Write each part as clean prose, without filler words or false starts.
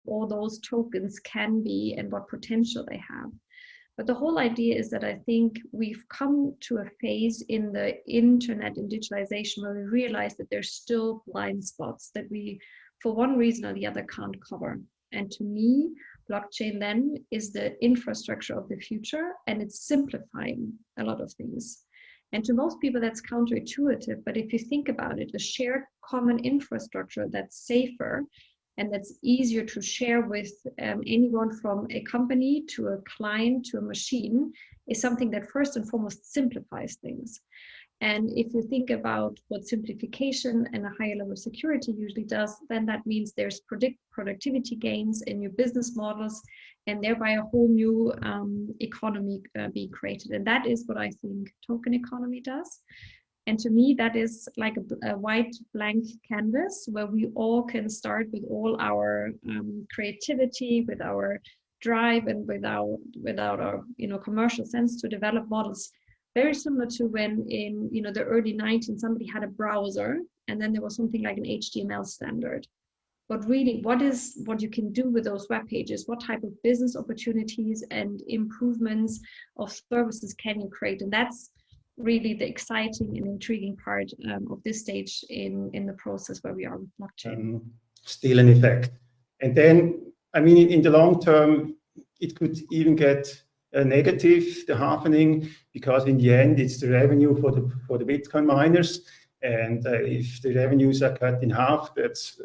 all those tokens can be and what potential they have. But the whole idea is that I think we've come to a phase in the internet and digitalization where we realize that there's still blind spots that we, for one reason or the other, can't cover. And to me, blockchain then is the infrastructure of the future, and it's simplifying a lot of things. And to most people, that's counterintuitive. But if you think about it, a shared common infrastructure that's safer and that's easier to share with anyone from a company to a client to a machine is something that first and foremost simplifies things. And if you think about what simplification and a higher level of security usually does, then that means there's productivity gains in your business models and thereby a whole new economy being created. And that is what I think token economy does. And to me, that is like a white blank canvas where we all can start with all our creativity, with our drive, and without our commercial sense to develop models. Very similar to when in the early 1900s somebody had a browser, and then there was something like an HTML standard. But really, what you can do with those web pages? What type of business opportunities and improvements of services can you create? And that's really the exciting and intriguing part of this stage in the process where we are with blockchain. Still an effect. And then, I mean, in the long term, it could even get negative, the happening, because in the end, it's the revenue for the Bitcoin miners. And if the revenues are cut in half, that's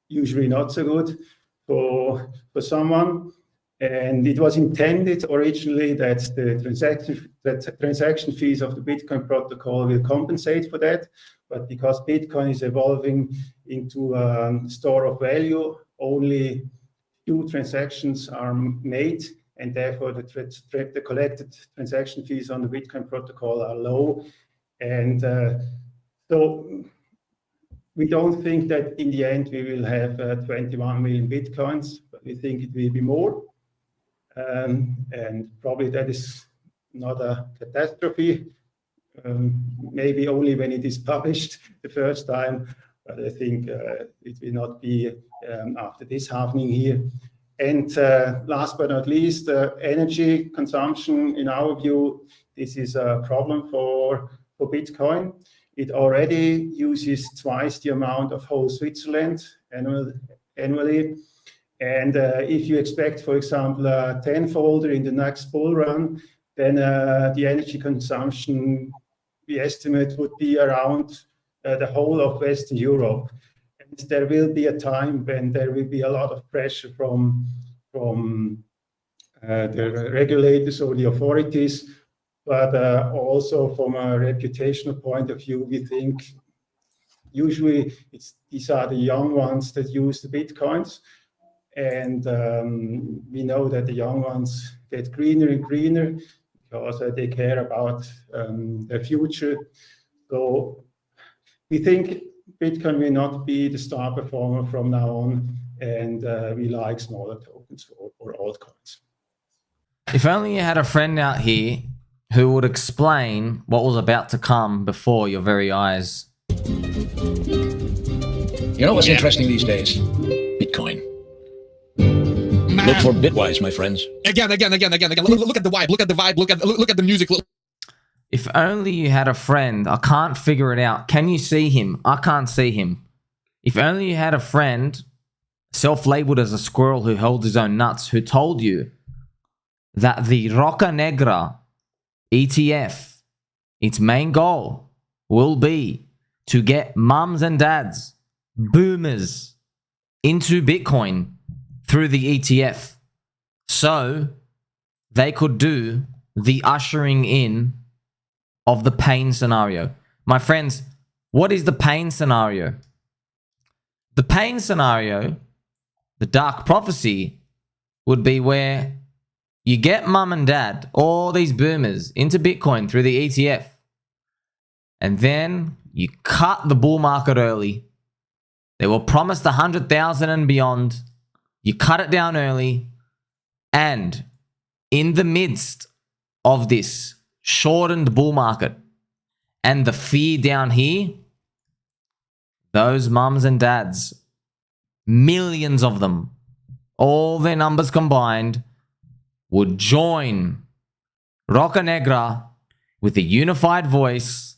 usually not so good for someone. And it was intended originally that the transaction fees of the Bitcoin protocol will compensate for that. But because Bitcoin is evolving into a store of value, only few transactions are made, and therefore the collected transaction fees on the Bitcoin protocol are low. And so we don't think that in the end we will have 21 million Bitcoins, but we think it will be more. And probably that is not a catastrophe, maybe only when it is published the first time, but I think it will not be after this happening here. And last but not least, energy consumption, in our view, this is a problem for Bitcoin. It already uses twice the amount of whole Switzerland annually. And if you expect, for example, a tenfolder in the next bull run, then the energy consumption, we estimate, would be around the whole of Western Europe. And there will be a time when there will be a lot of pressure from the regulators or the authorities, but also from a reputational point of view, we think usually these are the young ones that use the Bitcoins. And we know that the young ones get greener and greener because they care about their future. So we think Bitcoin will not be the star performer from now on, and we like smaller tokens or altcoins. If only you had a friend out here who would explain what was about to come before your very eyes. You know what's interesting these days? Bitcoin. Look for Bitwise, my friends. Again. Look at the vibe. Look at the vibe. Look at the music. If only you had a friend. I can't figure it out. Can you see him? I can't see him. If only you had a friend, self-labeled as a squirrel who holds his own nuts, who told you that the Roca Negra ETF, its main goal will be to get mums and dads, boomers, into Bitcoin through the ETF, so they could do the ushering in of the pain scenario. My friends, what is the pain scenario? The pain scenario, the dark prophecy, would be where you get mum and dad, all these boomers, into Bitcoin through the ETF, and then you cut the bull market early. They were promised 100,000 and beyond. You cut it down early, and in the midst of this shortened bull market and the fear down here, those mums and dads, millions of them, all their numbers combined, would join Roca Negra with a unified voice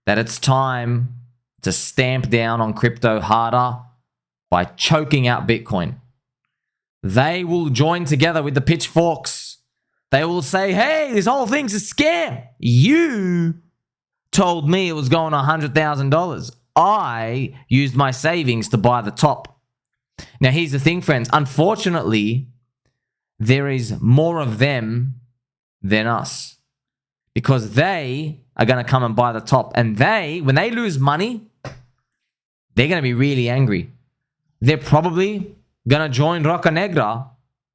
that it's time to stamp down on crypto harder by choking out Bitcoin. They will join together with the pitchforks. They will say, hey, this whole thing's a scam. You told me it was going to $100,000. I used my savings to buy the top. Now, here's the thing, friends. Unfortunately, there is more of them than us because they are going to come and buy the top. And when they lose money, they're going to be really angry. They're probably going to join Roca Negra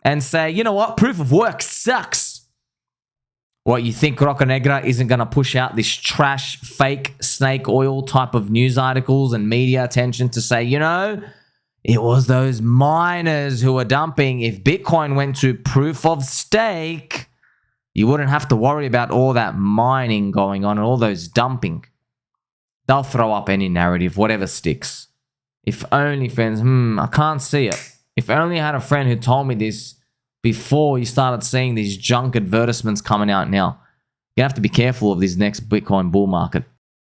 and say, you know what? Proof of work sucks. What, you think Roca Negra isn't going to push out this trash, fake snake oil type of news articles and media attention to say, you know, it was those miners who were dumping. If Bitcoin went to proof of stake, you wouldn't have to worry about all that mining going on and all those dumping. They'll throw up any narrative, whatever sticks. If only, friends, I can't see it. If only I had a friend who told me this before you started seeing these junk advertisements coming out now. You have to be careful of this next Bitcoin bull market.